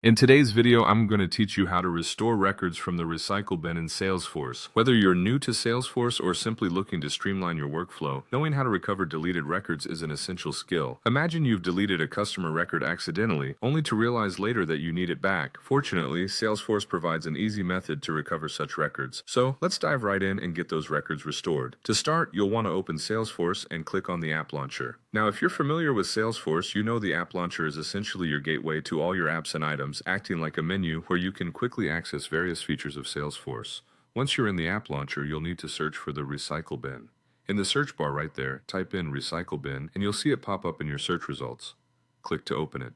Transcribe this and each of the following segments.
In today's video, I'm going to teach you how to restore records from the recycle bin in Salesforce. Whether you're new to Salesforce or simply looking to streamline your workflow, knowing how to recover deleted records is an essential skill. Imagine you've deleted a customer record accidentally, only to realize later that you need it back. Fortunately, Salesforce provides an easy method to recover such records. So let's dive right in and get those records restored. To start, you'll want to open Salesforce and click on the App Launcher. Now, if you're familiar with Salesforce, you know the App Launcher is essentially your gateway to all your apps and items, acting like a menu where you can quickly access various features of Salesforce. Once you're in the App Launcher, you'll need to search for the Recycle Bin. In the search bar right there, type in Recycle Bin and you'll see it pop up in your search results. Click to open it.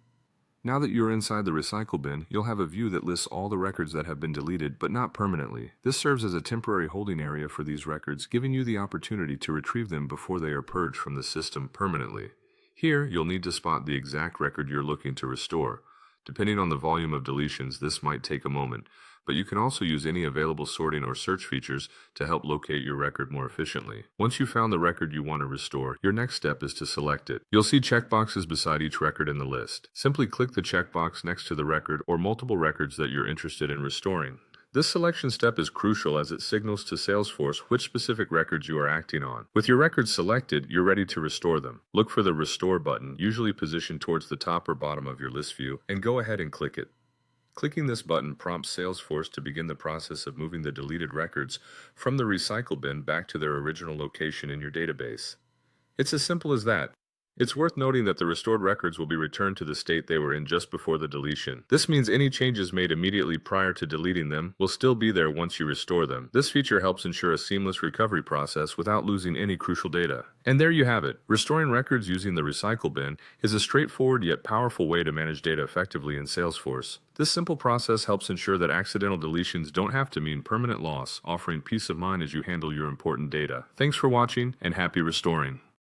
Now that you're inside the recycle bin, you'll have a view that lists all the records that have been deleted, but not permanently. This serves as a temporary holding area for these records, giving you the opportunity to retrieve them before they are purged from the system permanently. Here, you'll need to spot the exact record you're looking to restore. Depending on the volume of deletions, this might take a moment, but you can also use any available sorting or search features to help locate your record more efficiently. Once you've found the record you want to restore, your next step is to select it. You'll see checkboxes beside each record in the list. Simply click the checkbox next to the record or multiple records that you're interested in restoring. This selection step is crucial as it signals to Salesforce which specific records you are acting on. With your records selected, you're ready to restore them. Look for the Restore button, usually positioned towards the top or bottom of your list view, and go ahead and click it. Clicking this button prompts Salesforce to begin the process of moving the deleted records from the recycle bin back to their original location in your database. It's as simple as that. It's worth noting that the restored records will be returned to the state they were in just before the deletion. This means any changes made immediately prior to deleting them will still be there once you restore them. This feature helps ensure a seamless recovery process without losing any crucial data. And there you have it. Restoring records using the recycle bin is a straightforward yet powerful way to manage data effectively in Salesforce. This simple process helps ensure that accidental deletions don't have to mean permanent loss, offering peace of mind as you handle your important data. Thanks for watching, and happy restoring.